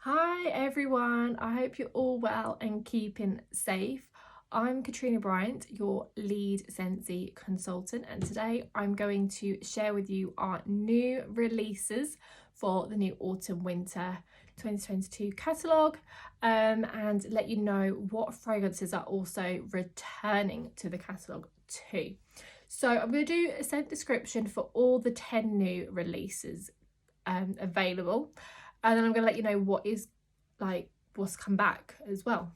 Hi everyone, I hope you're all well and keeping safe. I'm Katrina Bryant, your lead Scentsy consultant, and today I'm going to share with you our new releases for the new autumn winter 2022 catalogue and let you know what fragrances are also returning to the catalogue too. So I'm going to do a scent description for all the 10 new releases available, and then I'm going to let you know what's come back as well.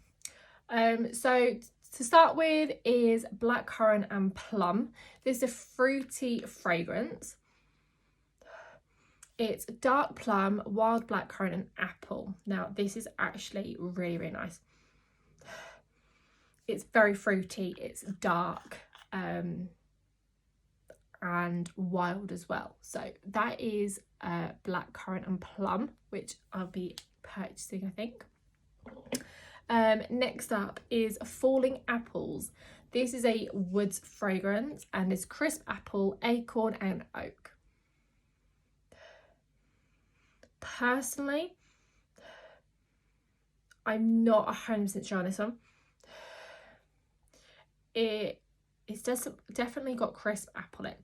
So to start with is blackcurrant and plum. This is a fruity fragrance. It's dark plum, wild blackcurrant and apple. Now this is actually really nice. It's very fruity, it's dark and wild as well. So that is blackcurrant and plum, which I'll be purchasing, I think. Next up is falling apples. This is a woods fragrance and is crisp apple, acorn and oak. Personally, I'm not 100% sure on this one. It's definitely got crisp apple in it.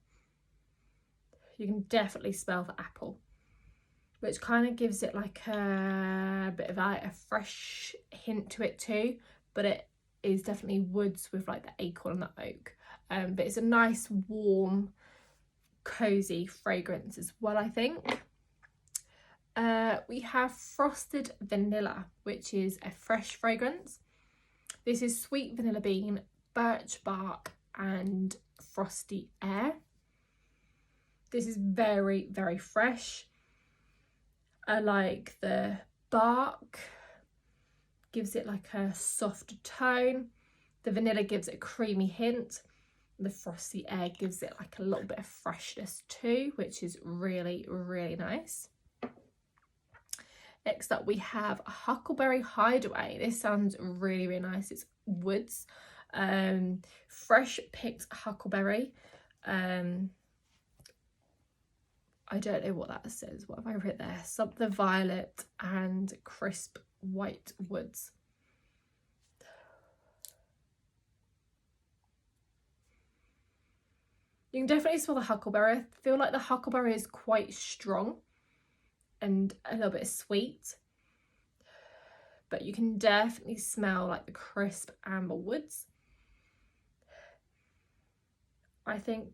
You can definitely smell the apple, which kind of gives it like a bit of like a fresh hint to it too, but it is definitely woods with like the acorn and the oak. But it's a nice warm cozy fragrance as well, I think. We have frosted vanilla, which is a fresh fragrance. This is sweet vanilla bean, birch bark and frosty air. This is very fresh. I like the bark, gives it like a softer tone. The vanilla gives it a creamy hint. The frosty air gives it like a little bit of freshness too, which is really nice. Next up we have Huckleberry Hideaway. This sounds really nice. It's woods, fresh picked huckleberry. I don't know what that says. What have I written there? Something violet and crisp white woods. You can definitely smell the huckleberry. I feel like the huckleberry is quite strong and a little bit sweet, but you can definitely smell like the crisp amber woods. I think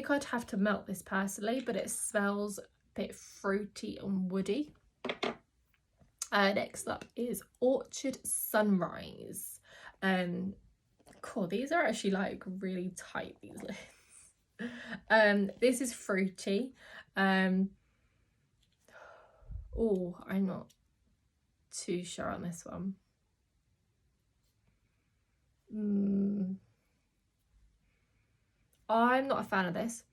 I'd have to melt this personally, but it smells a bit fruity and woody. Next up is Orchard Sunrise. Cool, these are actually like really tight, these lists. This is fruity. Oh, I'm not too sure on this one. I'm not a fan of this.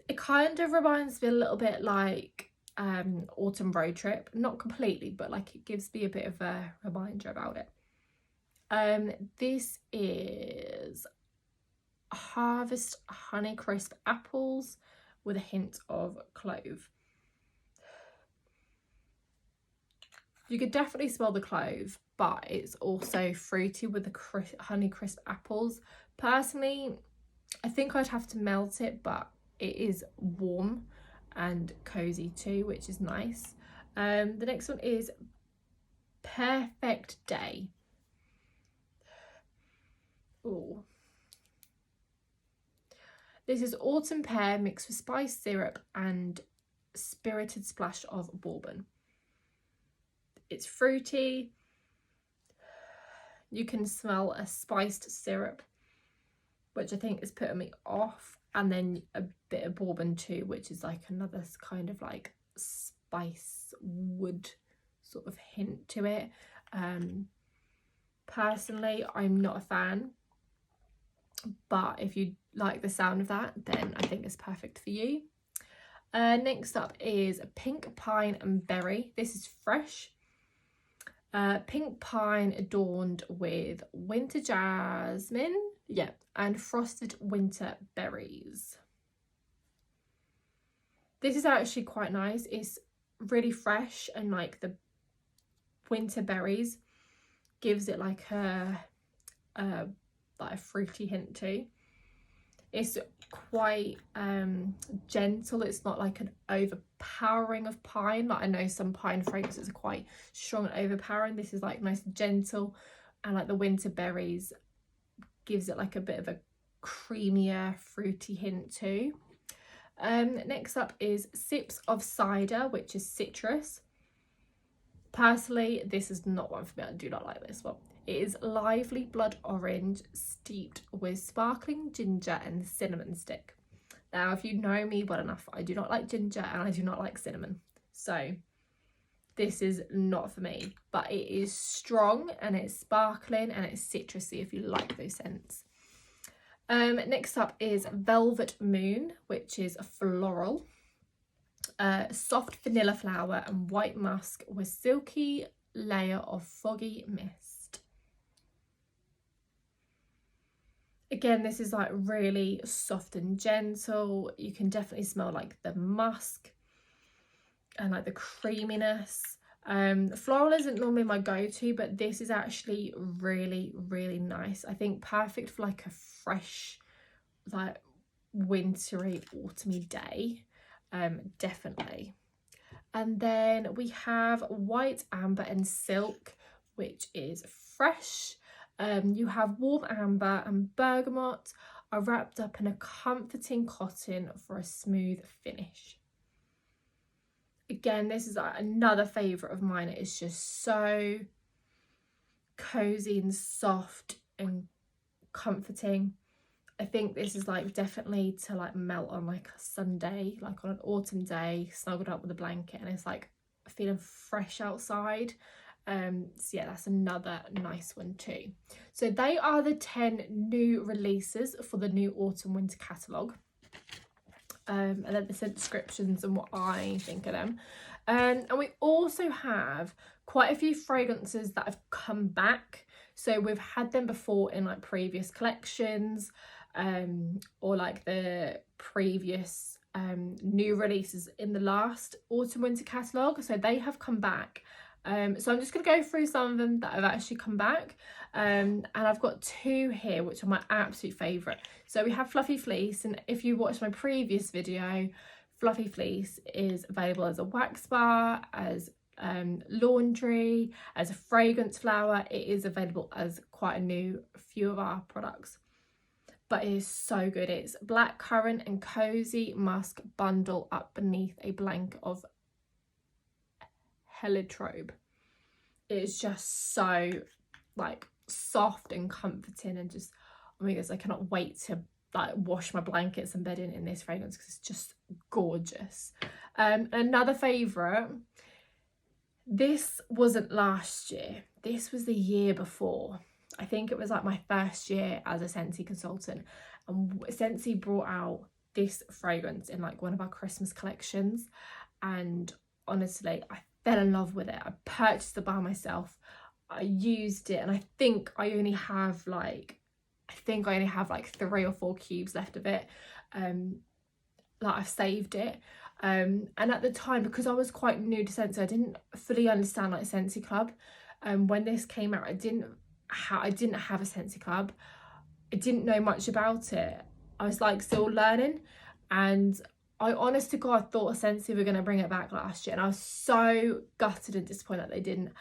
It kind of reminds me a little bit like Autumn Road Trip. Not completely, but like it gives me a bit of a reminder about it. This is Harvest Honey Crisp Apples with a hint of clove. You could definitely smell the clove, but it's also fruity with the honey crisp apples. Personally, I think I'd have to melt it, but it is warm and cozy too, which is nice. The next one is Perfect Day. Oh, this is autumn pear mixed with spice syrup and spirited splash of bourbon. It's fruity. You can smell a spiced syrup, which I think is putting me off, and then a bit of bourbon too, which is like another kind of like spice wood sort of hint to it. Personally, I'm not a fan, but if you like the sound of that, then I think it's perfect for you. Next up is Pink Pine and Berry. This is fresh. Pink pine adorned with winter jasmine, and frosted winter berries. This is actually quite nice. It's really fresh and like the winter berries gives it like a fruity hint too. It's quite gentle. It's not like an overpowering of pine. Like I know some pine fragrances are quite strong and overpowering. This is like nice and gentle, and like the winter berries gives it like a bit of a creamier fruity hint too. Next up is Sips of Cider, which is citrus. Personally, this is not one for me. I do not like this one. It is lively blood orange steeped with sparkling ginger and cinnamon stick. Now, if you know me well enough, I do not like ginger and I do not like cinnamon. So this is not for me, but it is strong and it's sparkling and it's citrusy if you like those scents. Next up is Velvet Moon, which is a floral. Soft vanilla flower and white musk with silky layer of foggy mist. Again, this is like really soft and gentle. You can definitely smell like the musk and like the creaminess. Floral isn't normally my go-to, but this is actually really, really nice. I think perfect for like a fresh, like wintry, autumny day. Definitely. And then we have White Amber and Silk, which is fresh. You have warm amber and bergamot are wrapped up in a comforting cotton for a smooth finish. Again, this is like another favourite of mine. It is just so cozy and soft and comforting. I think this is like definitely to like melt on like a Sunday, like on an autumn day, snuggled up with a blanket, and it's like feeling fresh outside. So yeah, that's another nice one too. So they are the 10 new releases for the new autumn winter catalogue. And then the scent descriptions and what I think of them. And we also have quite a few fragrances that have come back. So we've had them before in like previous collections, or like the previous new releases in the last autumn winter catalogue. So they have come back. So I'm just going to go through some of them that have actually come back. And I've got two here which are my absolute favourite. So we have Fluffy Fleece, and if you watched my previous video, Fluffy Fleece is available as a wax bar, as laundry, as a fragrance flower. It is available as quite a new few of our products, but it is so good. It's blackcurrant and cozy musk bundle up beneath a blanket of heliotrope. It is just so like soft and comforting, and just, oh my goodness, I cannot wait to like wash my blankets and bed in this fragrance because it's just gorgeous. Another favourite, this wasn't last year, this was the year before. I think it was like my first year as a Scentsy consultant, and Scentsy brought out this fragrance in like one of our Christmas collections, and honestly I fell in love with it. I purchased it by myself, I used it, and I think I only have like 3 or 4 cubes left of it. Like I've saved it, and at the time, because I was quite new to Scentsy, I didn't fully understand like Scentsy Club. When this came out, I didn't have a Scentsy Club. I didn't know much about it. I was like still learning, and I honest to God thought Scentsy were going to bring it back last year, and I was so gutted and disappointed that they didn't.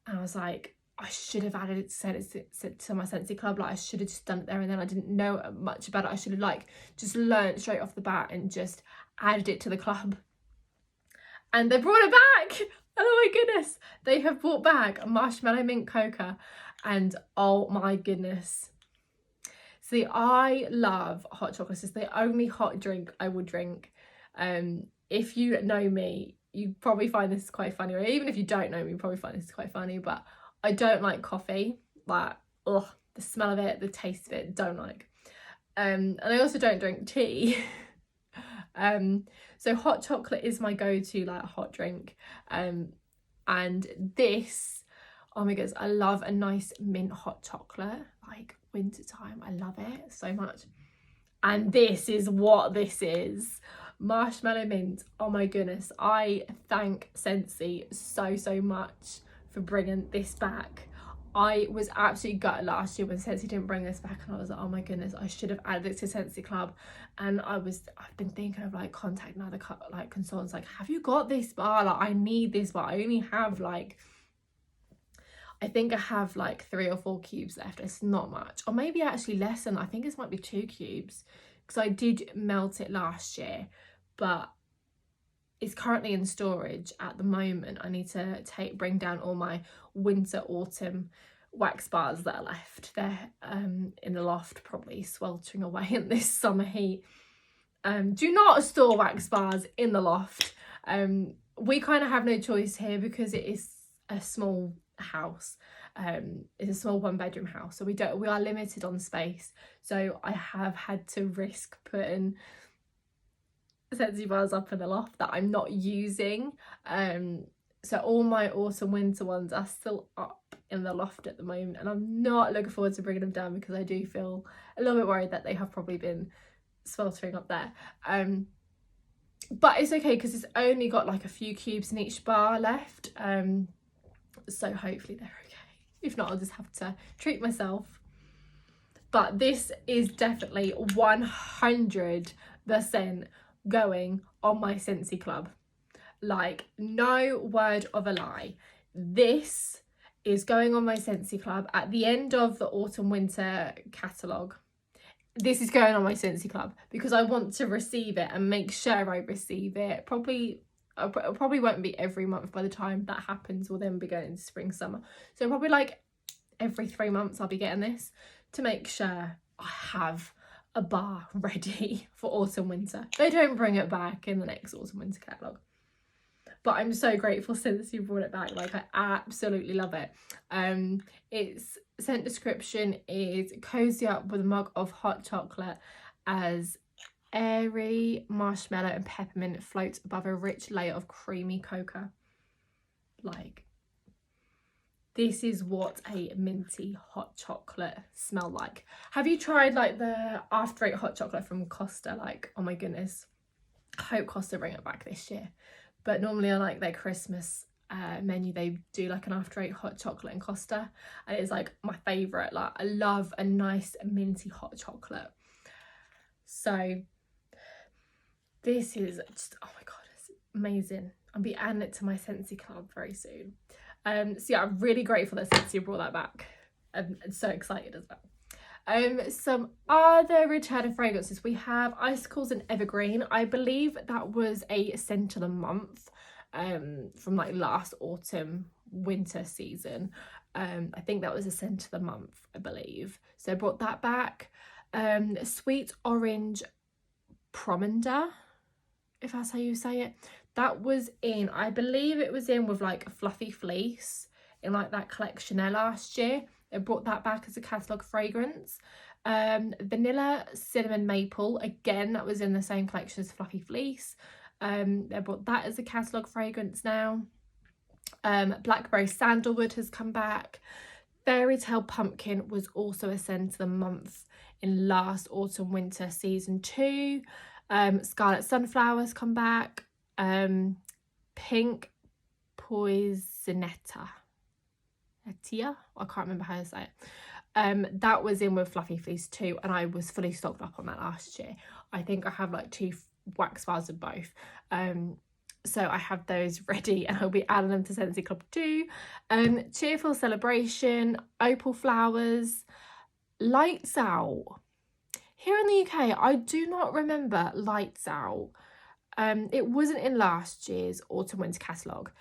And I was like, I should have added it to my Scentsy Club. Like I should have just done it there and then. I didn't know much about it. I should have like just learned straight off the bat and just added it to the club. And they brought it back. Oh my goodness. They have brought back Marshmallow Mint Coca, and oh my goodness. See, I love hot chocolate. It's the only hot drink I would drink. If you know me, you probably find this quite funny, or even if you don't know me, you probably find this quite funny, but I don't like coffee. Like, ugh, the smell of it, the taste of it, don't like. And I also don't drink tea. So hot chocolate is my go-to like hot drink. And this, oh my goodness, I love a nice mint hot chocolate, like winter time. I love it so much. And this is what this is. Marshmallow mint. Oh my goodness, I thank Scentsy so much for bringing this back. I was absolutely gutted last year when Scentsy didn't bring this back, and I was like, oh my goodness, I should have added it to Scentsy Club. And I've been thinking of like contacting other like consultants, like, have you got this bar? Like, I need this bar. I only have like, I think I have like 3 or 4 cubes left. It's not much, or maybe actually less than, I think this might be 2 cubes, because I did melt it last year, but it's currently in storage at the moment. I need to bring down all my winter autumn wax bars that are left. They're in the loft, probably sweltering away in this summer heat. Do not store wax bars in the loft. We kind of have no choice here because it is a small house. It's a small 1-bedroom house, so we are limited on space. So I have had to risk putting Scentsy bars up in the loft that I'm not using. So all my autumn winter ones are still up in the loft at the moment, and I'm not looking forward to bringing them down because I do feel a little bit worried that they have probably been sweltering up there. But it's okay because it's only got like a few cubes in each bar left, so hopefully they're okay. If not, I'll just have to treat myself. But this is definitely 100% going on my Scentsy Club. Like, no word of a lie. This is going on my Scentsy Club at the end of the autumn winter catalogue. This is going on my Scentsy Club because I want to receive it and make sure I receive it. It probably won't be every month by the time that happens. We'll then be going into spring, summer. So probably like every 3 months I'll be getting this to make sure I have a bar ready for autumn winter. They don't bring it back in the next autumn winter catalogue, but I'm so grateful since you brought it back. Like, I absolutely love it. Its scent description is cozy up with a mug of hot chocolate as airy marshmallow and peppermint floats above a rich layer of creamy cocoa. Like, this is what a minty hot chocolate smell like. Have you tried like the After 8 hot chocolate from Costa? Like, oh my goodness, I hope Costa bring it back this year. But normally on like their Christmas menu, they do like an After 8 hot chocolate in Costa, and it's like my favourite. Like, I love a nice minty hot chocolate. So this is just, oh my god, it's amazing. I'll be adding it to my Scentsy Club very soon. So yeah, I'm really grateful that Scentsy brought that back. I'm so excited as well. Some other return fragrances. We have Icicles and Evergreen. I believe that was a scent of the month from like last autumn winter season. I think that was a scent of the month, I believe. So I brought that back. Sweet Orange Promender, if that's how you say it. That was in, I believe it was in with like a Fluffy Fleece in like that collection there last year. They brought that back as a catalogue fragrance. Vanilla Cinnamon Maple, again, that was in the same collection as Fluffy Fleece. They brought that as a catalogue fragrance now. Blackberry Sandalwood has come back. Fairy Tale Pumpkin was also a scent of the month in last autumn winter season 2. Scarlet Sunflower's come back. Pink Poisonetta. I can't remember how to say it. That was in with Fluffy Fleece too, and I was fully stocked up on that last year. I think I have like 2 wax bars of both. So I have those ready, and I'll be adding them to Scentsy Club too. Cheerful Celebration, Opal Flowers, Lights Out. Here in the UK, I do not remember Lights Out. It wasn't in last year's autumn winter catalogue.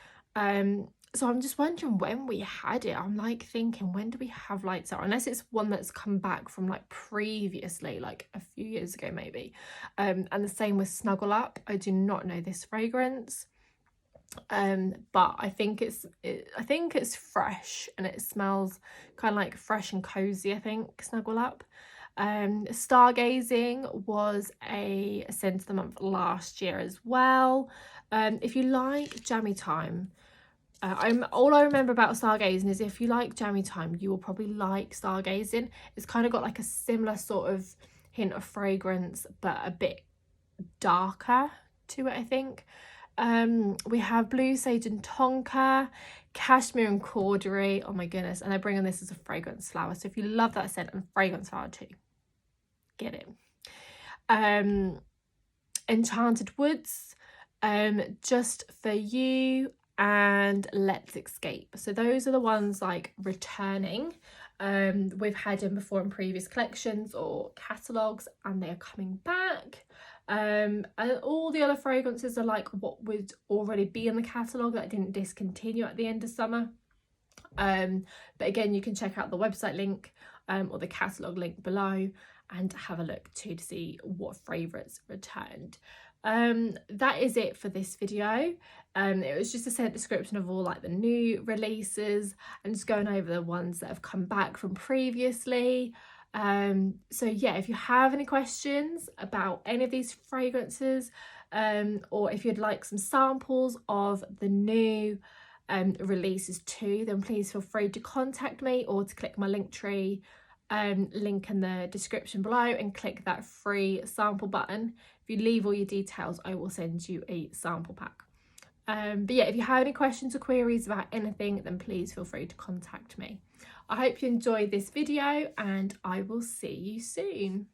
So I'm just wondering when we had it. I'm like thinking, when do we have Lights Out? Unless it's one that's come back from like previously, like a few years ago maybe. And the same with Snuggle Up. I do not know this fragrance. But I think it's fresh, and it smells kind of like fresh and cozy, I think, Snuggle Up. Stargazing was a scent of the month last year as well. If you like Jammy Time, all I remember about Stargazing is if you like Jammy Time, you will probably like Stargazing. It's kind of got like a similar sort of hint of fragrance, but a bit darker to it, I think. We have Blue Sage and Tonka, Cashmere and Corduroy. Oh my goodness. And I bring on this as a fragrance flower. So if you love that scent and fragrance flower too, get it. Enchanted Woods, Just For You, and Let's Escape. So those are the ones like returning. We've had them before in previous collections or catalogues, and they're coming back. And all the other fragrances are like what would already be in the catalogue that didn't discontinue at the end of summer. But again, you can check out the website link or the catalogue link below and have a look too to see what favourites returned. That is it for this video. It was just a set description of all like the new releases and just going over the ones that have come back from previously. So yeah, if you have any questions about any of these fragrances, or if you'd like some samples of the new releases too, then please feel free to contact me or to click my Linktree link in the description below and click that free sample button. If you leave all your details, I will send you a sample pack. But yeah, if you have any questions or queries about anything, then please feel free to contact me. I hope you enjoyed this video and I will see you soon.